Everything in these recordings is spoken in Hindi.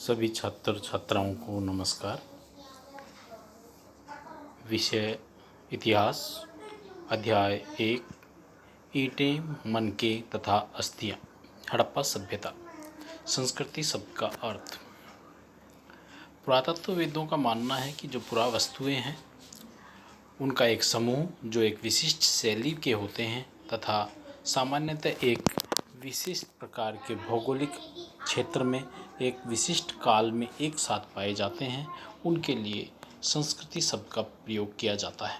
सभी छात्र छात्राओं को नमस्कार। विषय इतिहास, अध्याय 1, ईंटें, मनके तथा अस्थियाँ। हड़प्पा सभ्यता। संस्कृति शब्द का अर्थ। पुरातत्वविदों का मानना है कि जो पुरावस्तुएं हैं उनका एक समूह जो एक विशिष्ट शैली के होते हैं तथा सामान्यतः एक विशिष्ट प्रकार के भौगोलिक क्षेत्र में एक विशिष्ट काल में एक साथ पाए जाते हैं, उनके लिए संस्कृति शब्द का प्रयोग किया जाता है।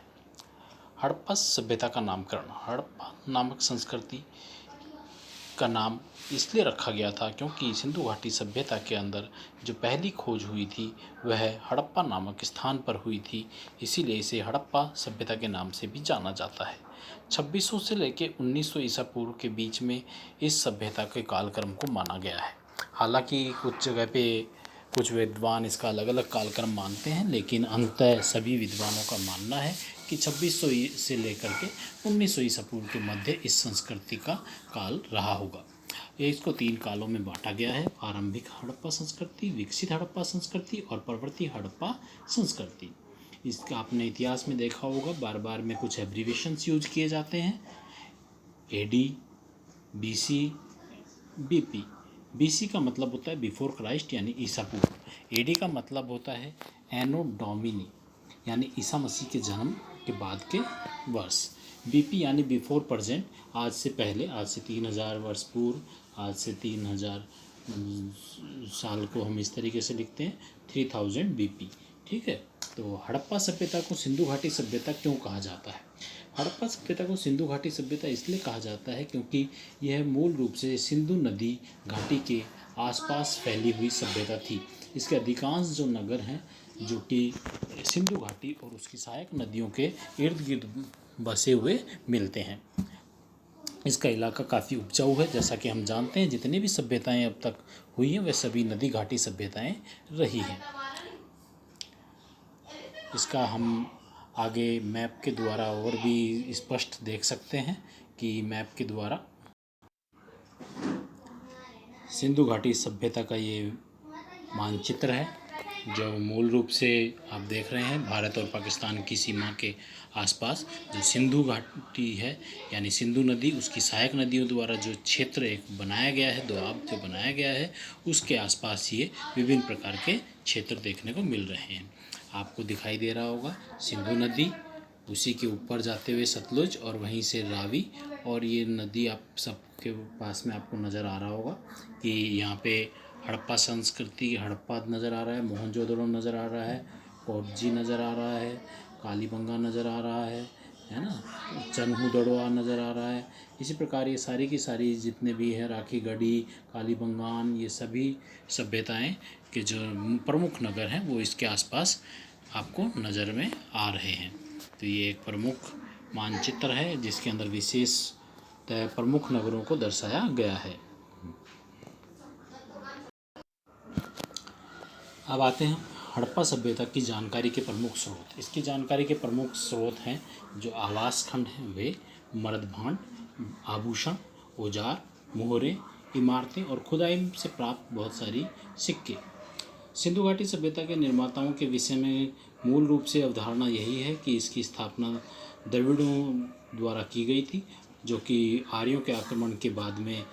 हड़प्पा सभ्यता का नामकरण। हड़प्पा नामक संस्कृति का नाम इसलिए रखा गया था क्योंकि सिंधु घाटी सभ्यता के अंदर जो पहली खोज हुई थी वह हड़प्पा नामक स्थान पर हुई थी, इसीलिए इसे हड़प्पा सभ्यता के नाम से भी जाना जाता है। 2600 से लेकर 1900 ईसा पूर्व के बीच में इस सभ्यता के कालक्रम को माना गया है। हालांकि कुछ जगह पे कुछ विद्वान इसका अलग अलग कालक्रम मानते हैं, लेकिन अंततः सभी विद्वानों का मानना है कि 2600 से लेकर के 1900 ईसा पूर्व के मध्य इस संस्कृति का काल रहा होगा। ये इसको 3 कालों में बांटा गया है: आरंभिक हड़प्पा संस्कृति, विकसित हड़प्पा संस्कृति और परवर्ती हड़प्पा संस्कृति। इसका आपने इतिहास में देखा होगा, बार बार में कुछ एब्रीवेशंस यूज किए जाते हैं। AD, BC, BP. बीसी का मतलब होता है बिफोर क्राइस्ट यानी ईसा पूर्व। एडी का मतलब होता है एनो डोमिनी यानी ईसा मसीह के जन्म के बाद के वर्ष। बीपी यानी बिफोर प्रेजेंट, आज से पहले, आज से 3000 वर्ष पूर्व, आज से 3000 साल को हम इस तरीके से लिखते हैं 3000 बीपी। ठीक है। तो हड़प्पा सभ्यता को सिंधु घाटी सभ्यता क्यों कहा जाता है? हड़प्पा सभ्यता को सिंधु घाटी सभ्यता इसलिए कहा जाता है क्योंकि यह मूल रूप से सिंधु नदी घाटी के आसपास फैली हुई सभ्यता थी। इसके अधिकांश जो नगर हैं जो कि सिंधु घाटी और उसकी सहायक नदियों के इर्द गिर्द बसे हुए मिलते हैं। इसका इलाका काफ़ी उपजाऊ है। जैसा कि हम जानते हैं जितनी भी सभ्यताएं अब तक हुई हैं वे सभी नदी घाटी सभ्यताएं रही हैं। इसका हम आगे मैप के द्वारा और भी स्पष्ट देख सकते हैं कि मैप के द्वारा सिंधु घाटी सभ्यता का ये मानचित्र है जो मूल रूप से आप देख रहे हैं भारत और पाकिस्तान की सीमा के आसपास जो सिंधु घाटी है यानी सिंधु नदी, उसकी सहायक नदियों द्वारा जो क्षेत्र एक बनाया गया है, दोआब जो बनाया गया है, उसके आसपास ये विभिन्न प्रकार के क्षेत्र देखने को मिल रहे हैं। आपको दिखाई दे रहा होगा सिंधु नदी, उसी के ऊपर जाते हुए सतलुज और वहीं से रावी, और ये नदी आप सबके पास में आपको नज़र आ रहा होगा कि यहाँ पे हड़प्पा संस्कृति, हड़प्पा नज़र आ रहा है, मोहनजोदड़ो नज़र आ रहा है, कोटजी नज़र आ रहा है, कालीबंगा नज़र आ रहा है ना, चन्हूदड़ोआ नज़र आ रहा है। इसी प्रकार ये सारी की सारी जितने भी हैं, राखी गढ़ी, कालीबंगान, ये सभी सभ्यताएं के जो प्रमुख नगर हैं वो इसके आसपास आपको नज़र में आ रहे हैं। तो ये एक प्रमुख मानचित्र है जिसके अंदर विशेष प्रमुख नगरों को दर्शाया गया है। अब आते हैं हड़प्पा सभ्यता की जानकारी के प्रमुख स्रोत। इसकी जानकारी के प्रमुख स्रोत हैं जो आवास खंड हैं वे मर्द भांड, आभूषण, औजार, मोहरे, इमारतें और खुदाई से प्राप्त बहुत सारी सिक्के। सिंधु घाटी सभ्यता के निर्माताओं के विषय में मूल रूप से अवधारणा यही है कि इसकी स्थापना द्रविड़ों द्वारा की गई थी जो कि आर्यों के आक्रमण के बाद में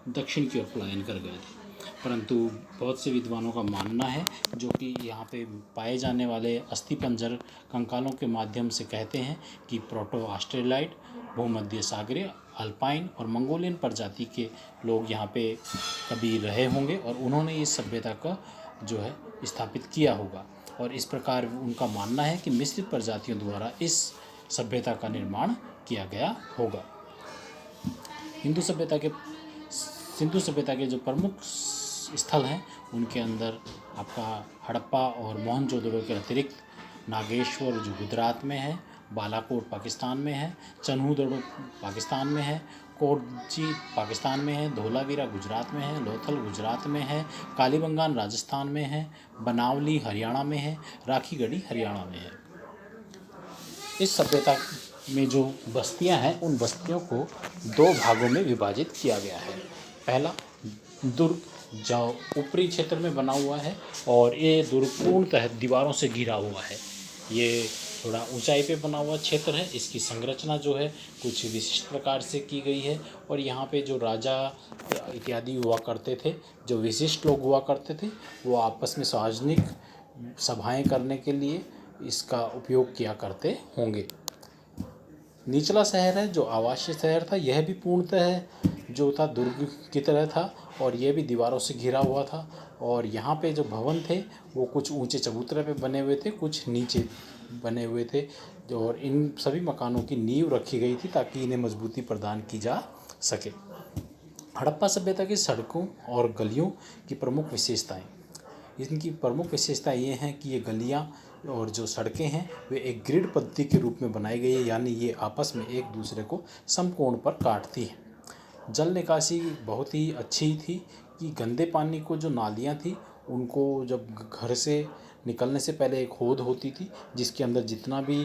दक्षिण की ओर पलायन कर गए थे। परंतु बहुत से विद्वानों का मानना है जो कि यहाँ पे पाए जाने वाले अस्थिपंजर कंकालों के माध्यम से कहते हैं कि प्रोटो ऑस्ट्रेलाइड, भूमध्य सागरीय, अल्पाइन और मंगोलियन प्रजाति के लोग यहाँ पे कभी रहे होंगे और उन्होंने इस सभ्यता का जो है स्थापित किया होगा, और इस प्रकार उनका मानना है कि मिश्रित प्रजातियों द्वारा इस सभ्यता का निर्माण किया गया होगा। सिंधु सभ्यता के जो प्रमुख स्थल हैं उनके अंदर आपका हड़प्पा और मोहनजोदड़ो के अतिरिक्त नागेश्वर जो गुजरात में है, बालाकोट पाकिस्तान में है, चन्हूदड़ो पाकिस्तान में है, कोटजी पाकिस्तान में है, धोलावीरा गुजरात में है, लोथल गुजरात में है, कालीबंगान राजस्थान में है, बनावली हरियाणा में है, राखी गढ़ी हरियाणा में है। इस सभ्यता में जो बस्तियां हैं उन बस्तियों को 2 भागों में विभाजित किया गया है। पहला दुर्ग जो ऊपरी क्षेत्र में बना हुआ है और ये दुर्ग पूर्णतः दीवारों से घिरा हुआ है। ये थोड़ा ऊंचाई पे बना हुआ क्षेत्र है। इसकी संरचना जो है कुछ विशिष्ट प्रकार से की गई है और यहाँ पे जो राजा इत्यादि हुआ करते थे, जो विशिष्ट लोग हुआ करते थे, वो आपस में सार्वजनिक सभाएं करने के लिए इसका उपयोग किया करते होंगे। निचला शहर है जो आवासीय शहर था, यह भी पूर्णतः जो था दुर्ग की तरह था और यह भी दीवारों से घिरा हुआ था। और यहाँ पे जो भवन थे वो कुछ ऊंचे चबूतरे पे बने हुए थे, कुछ नीचे बने हुए थे। और इन सभी मकानों की नींव रखी गई थी ताकि इन्हें मजबूती प्रदान की जा सके। हड़प्पा सभ्यता की सड़कों और गलियों की प्रमुख विशेषताएं। इनकी प्रमुख विशेषता ये हैं कि ये गलियाँ और जो सड़कें हैं वे एक ग्रिड पद्धति के रूप में बनाई गई है, यानी ये आपस में एक दूसरे को समकोण पर काटती हैं। जल निकासी बहुत ही अच्छी थी कि गंदे पानी को जो नालियाँ थी उनको जब घर से निकलने से पहले एक होद होती थी जिसके अंदर जितना भी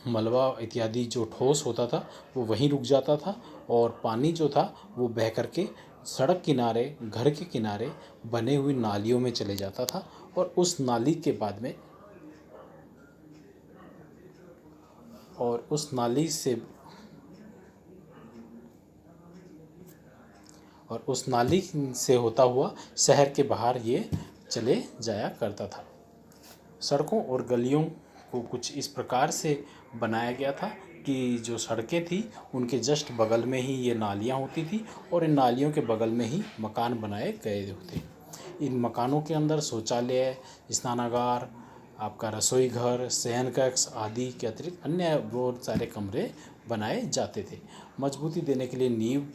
मलबा इत्यादि जो ठोस होता था वो वहीं रुक जाता था और पानी जो था वो बह करके सड़क किनारे, घर के किनारे बने हुई नालियों में चले जाता था और उस नाली के बाद में और उस नाली से और उस नाली से होता हुआ शहर के बाहर ये चले जाया करता था। सड़कों और गलियों को कुछ इस प्रकार से बनाया गया था कि जो सड़कें थी उनके जस्ट बगल में ही ये नालियाँ होती थी और इन नालियों के बगल में ही मकान बनाए गए होते। इन मकानों के अंदर शौचालय, स्नानागार, आपका रसोई घर, शयन कक्ष आदि के अतिरिक्त अन्य बहुत सारे कमरे बनाए जाते थे। मजबूती देने के लिए नींव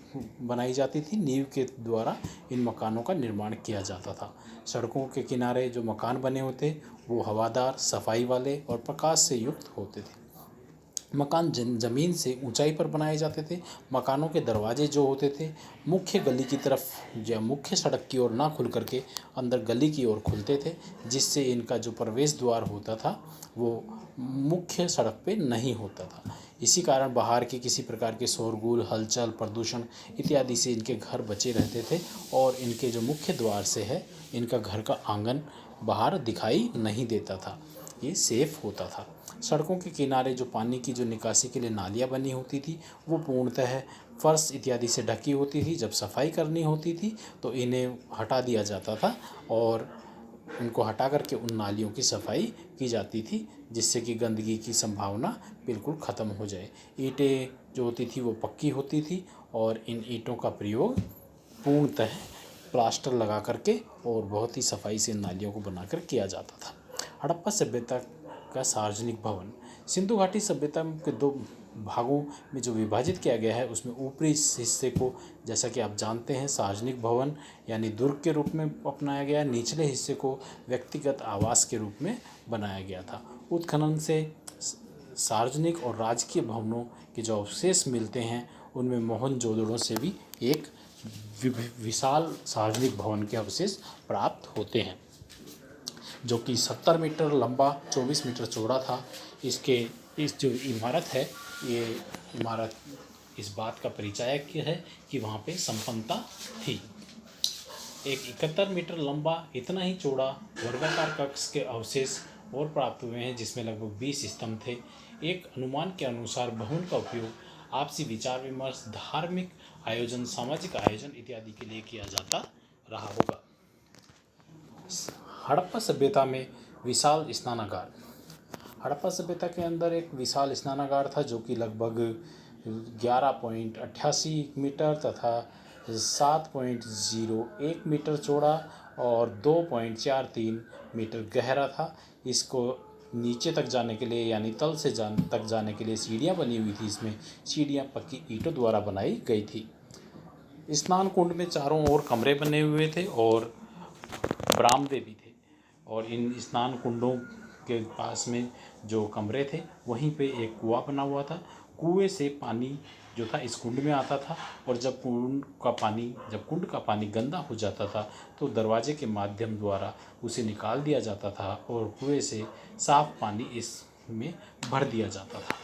बनाई जाती थी। नींव के द्वारा इन मकानों का निर्माण किया जाता था। सड़कों के किनारे जो मकान बने होते वो हवादार, सफाई वाले और प्रकाश से युक्त होते थे। मकान ज़मीन से ऊंचाई पर बनाए जाते थे। मकानों के दरवाजे जो होते थे मुख्य गली की तरफ या मुख्य सड़क की ओर ना खुल करके अंदर गली की ओर खुलते थे, जिससे इनका जो प्रवेश द्वार होता था वो मुख्य सड़क पे नहीं होता था। इसी कारण बाहर के किसी प्रकार के शोरगुल, हलचल, प्रदूषण इत्यादि से इनके घर बचे रहते थे और इनके जो मुख्य द्वार से है इनका घर का आंगन बाहर दिखाई नहीं देता था, ये सेफ होता था। सड़कों के किनारे जो पानी की जो निकासी के लिए नालियाँ बनी होती थी वो पूर्णतः फर्श इत्यादि से ढकी होती थी। जब सफाई करनी होती थी तो इन्हें हटा दिया जाता था और उनको हटा करके उन नालियों की सफाई की जाती थी, जिससे कि गंदगी की संभावना बिल्कुल ख़त्म हो जाए। ईंटें जो होती थी वो पक्की होती थी और इन ईंटों का प्रयोग पूर्णतः प्लास्टर लगा करके और बहुत ही सफाई से नालियों को बनाकर किया जाता था। हड़प्पा सभ्यता का सार्वजनिक भवन। सिंधु घाटी सभ्यता के दो भागों में जो विभाजित किया गया है उसमें ऊपरी हिस्से को जैसा कि आप जानते हैं सार्वजनिक भवन यानी दुर्ग के रूप में अपनाया गया। निचले हिस्से को व्यक्तिगत आवास के रूप में बनाया गया था। उत्खनन से सार्वजनिक और राजकीय भवनों के जो अवशेष मिलते हैं उनमें मोहनजोदड़ो से भी एक विशाल सार्वजनिक भवन के अवशेष प्राप्त होते हैं जो कि 70 मीटर लंबा, 24 मीटर चौड़ा था। इस जो इमारत है ये इमारत इस बात का परिचायक है कि वहाँ पे संपन्नता थी। एक 71 मीटर लंबा, इतना ही चौड़ा वर्गाकार कक्ष के अवशेष और प्राप्त हुए हैं जिसमें लगभग 20 स्तंभ थे। एक अनुमान के अनुसार भवन का उपयोग आपसी विचार विमर्श, धार्मिक आयोजन, सामाजिक आयोजन इत्यादि के लिए किया जाता रहा होगा। हड़प्पा सभ्यता में विशाल स्नानागार। हड़प्पा सभ्यता के अंदर एक विशाल स्नानागार था जो कि लगभग 11.88 मीटर तथा 7.01 मीटर चौड़ा और 2.43 मीटर गहरा था। इसको नीचे तक जाने के लिए यानी तल से तक जाने के लिए सीढ़ियाँ बनी हुई थी। इसमें सीढ़ियाँ पक्की ईंटों द्वारा बनाई गई थी। स्नान कुंड में चारों ओर कमरे बने हुए थे और बरामदे भी थे और इन स्नान कुंडों के पास में जो कमरे थे वहीं पे एक कुआं बना हुआ था। कुएं से पानी जो था इस कुंड में आता था और जब कुंड का पानी गंदा हो जाता था तो दरवाजे के माध्यम द्वारा उसे निकाल दिया जाता था और कुएं से साफ पानी इसमें भर दिया जाता था।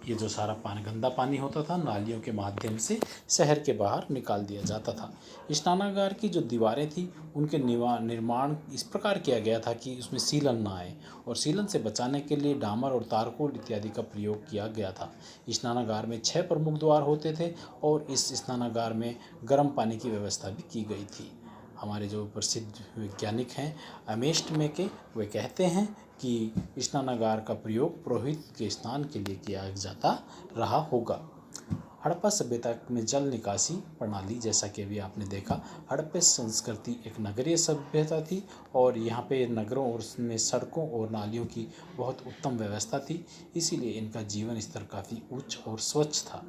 ये जो सारा पानी, गंदा पानी होता था, नालियों के माध्यम से शहर के बाहर निकाल दिया जाता था। स्नानागार की जो दीवारें थी उनके निर्माण इस प्रकार किया गया था कि उसमें सीलन ना आए, और सीलन से बचाने के लिए डामर और तारकोल इत्यादि का प्रयोग किया गया था। स्नानागार में 6 प्रमुख द्वार होते थे और इस स्नानागार में गर्म पानी की व्यवस्था भी की गई थी। हमारे जो प्रसिद्ध वैज्ञानिक हैं अमेस्ट मेके, वे कहते हैं कि स्नानागार का प्रयोग पुरोहित के स्नान के लिए किया जाता रहा होगा। हड़प्पा सभ्यता में जल निकासी प्रणाली, जैसा कि अभी आपने देखा, हड़प्पा संस्कृति एक नगरीय सभ्यता थी और यहाँ पे नगरों और उसमें सड़कों और नालियों की बहुत उत्तम व्यवस्था थी, इसीलिए इनका जीवन स्तर काफ़ी उच्च और स्वच्छ था।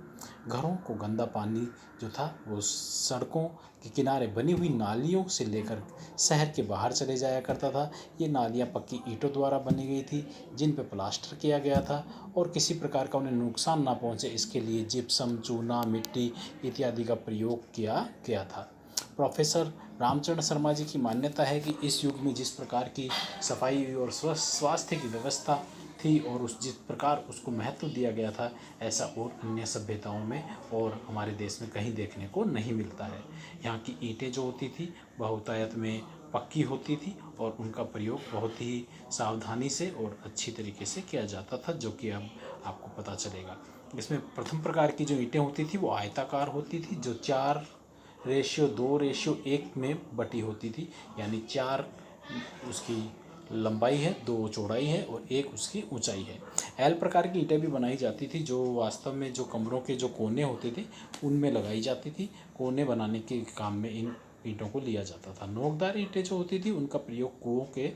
घरों को गंदा पानी जो था वो सड़कों के किनारे बनी हुई नालियों से लेकर शहर के बाहर चले जाया करता था। ये नालियाँ पक्की ईंटों द्वारा बनी गई थी जिन पर प्लास्टर किया गया था, और किसी प्रकार का उन्हें नुकसान ना पहुँचे इसके लिए जिप्सम, चूना, मिट्टी इत्यादि का प्रयोग किया गया था। प्रोफेसर रामचरण शर्मा जी की मान्यता है कि इस युग में जिस प्रकार की सफाई और स्वास्थ्य की व्यवस्था थी और जिस प्रकार उसको महत्व दिया गया था, ऐसा और अन्य सभ्यताओं में और हमारे देश में कहीं देखने को नहीं मिलता है। यहाँ की ईंटें जो होती थी बहुतायत में पक्की होती थी और उनका प्रयोग बहुत ही सावधानी से और अच्छी तरीके से किया जाता था, जो कि अब आपको पता चलेगा। इसमें प्रथम प्रकार की जो ईंटें होती थी वो आयताकार होती थी, जो 4:2:1 में बटी होती थी, यानी 4 उसकी लंबाई है, 2 चौड़ाई है और 1 उसकी ऊंचाई है। एल प्रकार की ईंटें भी बनाई जाती थी, जो वास्तव में जो कमरों के जो कोने होते थे उनमें लगाई जाती थी। कोने बनाने के काम में इन ईंटों को लिया जाता था। नोकदार ईंटें जो होती थी उनका प्रयोग कुओं के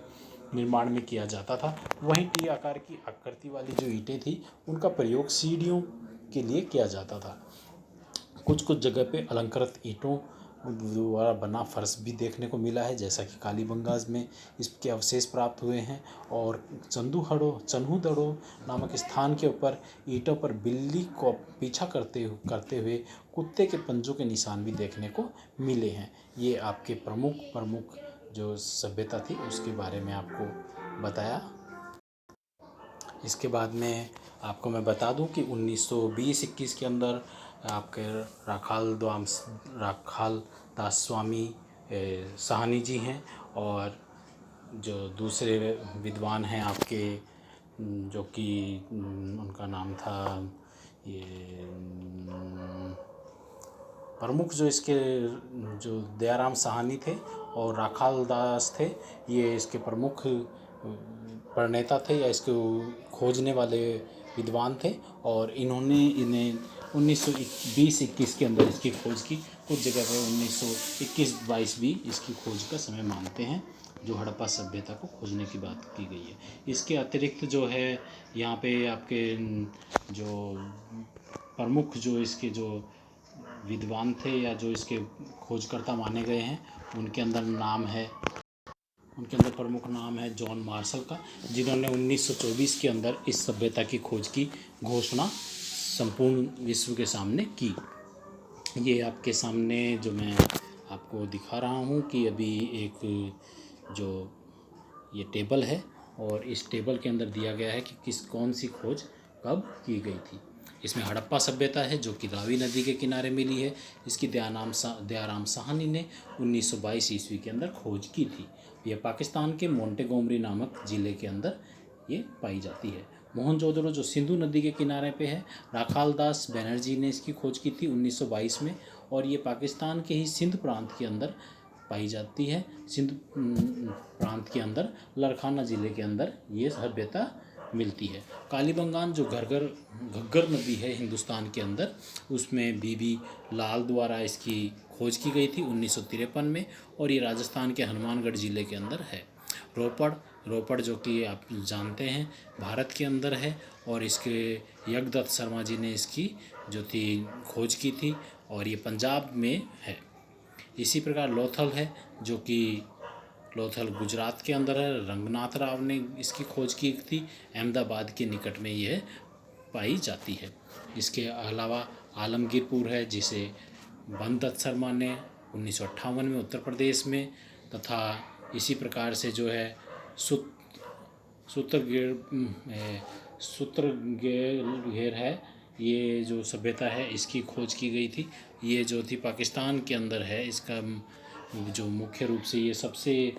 निर्माण में किया जाता था। वहीं टी आकार की आकृति वाली जो ईंटें थी उनका प्रयोग सीढ़ियों के लिए किया जाता था। कुछ कुछ जगह पे अलंकृत ईंटों द्वारा बना फर्श भी देखने को मिला है, जैसा कि कालीबंगा में इसके अवशेष प्राप्त हुए हैं। और चन्हूदड़ो नामक स्थान के ऊपर ईंटों पर बिल्ली को पीछा करते हुए कुत्ते के पंजों के निशान भी देखने को मिले हैं। ये आपके प्रमुख जो सभ्यता थी उसके बारे में आपको बताया। इसके बाद में आपको मैं बता दूं कि 1920-21 के अंदर आपके राखाल दास स्वामी साहनी जी हैं, और जो दूसरे विद्वान हैं आपके, जो कि उनका नाम था ये प्रमुख जो इसके जो दयाराम साहनी थे और राखाल दास थे, ये इसके प्रमुख प्रणेता थे या इसको खोजने वाले विद्वान थे। और इन्हें 1920-21 के अंदर इसकी खोज की। कुछ जगह पे 1921-22 भी इसकी खोज का समय मानते हैं, जो हड़प्पा सभ्यता को खोजने की बात की गई है। इसके अतिरिक्त जो है यहाँ पे आपके जो प्रमुख जो इसके जो विद्वान थे या जो इसके खोजकर्ता माने गए हैं, उनके अंदर प्रमुख नाम है जॉन मार्शल का, जिन्होंने 1924 के अंदर इस सभ्यता की खोज की घोषणा संपूर्ण विश्व के सामने की। ये आपके सामने जो मैं आपको दिखा रहा हूँ कि अभी एक जो ये टेबल है, और इस टेबल के अंदर दिया गया है कि कौन सी खोज कब की गई थी। इसमें हड़प्पा सभ्यता है जो कि रावी नदी के किनारे मिली है। इसकी दयाराम साहनी ने 1922 ईस्वी के अंदर खोज की थी। यह पाकिस्तान के मोंटेगोमरी नामक ज़िले के अंदर ये पाई जाती है। मोहनजोदड़ो जो सिंधु नदी के किनारे पे है, राखाल दास बनर्जी ने इसकी खोज की थी 1922 में, और ये पाकिस्तान के ही सिंध प्रांत के अंदर पाई जाती है। सिंध प्रांत के अंदर लड़खाना ज़िले के अंदर ये सभ्यता मिलती है। कालीबंगान जो घग्गर नदी है हिंदुस्तान के अंदर, उसमें बीबी लाल द्वारा इसकी खोज की गई थी 1953 में, और ये राजस्थान के हनुमानगढ़ ज़िले के अंदर है। रोपड़ जो कि आप जानते हैं भारत के अंदर है, और इसके यज्ञदत्त शर्मा जी ने इसकी जो थी खोज की थी, और ये पंजाब में है। इसी प्रकार लोथल है जो कि लोथल गुजरात के अंदर है। रंगनाथ राव ने इसकी खोज की थी, अहमदाबाद के निकट में यह पाई जाती है। इसके अलावा आलमगीरपुर है, जिसे बनदत्त शर्मा ने 1958 में उत्तर प्रदेश में, तथा इसी प्रकार से जो है सूत्रगेर है, ये जो सभ्यता है इसकी खोज की गई थी। ये जो थी पाकिस्तान के अंदर है। इसका जो मुख्य रूप से ये सबसे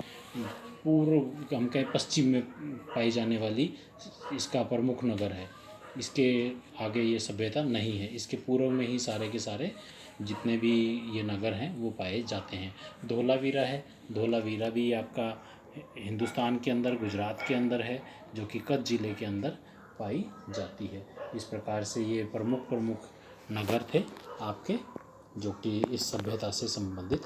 पूर्व, हम कहें पश्चिम में पाई जाने वाली इसका प्रमुख नगर है। इसके आगे ये सभ्यता नहीं है। इसके पूर्व में ही सारे के सारे जितने भी ये नगर हैं वो पाए जाते हैं। धोलावीरा है। धोलावीरा भी आपका हिंदुस्तान के अंदर, गुजरात के अंदर है, जो कि कच्छ ज़िले के अंदर पाई जाती है। इस प्रकार से ये प्रमुख प्रमुख नगर थे आपके, जो कि इस सभ्यता से संबंधित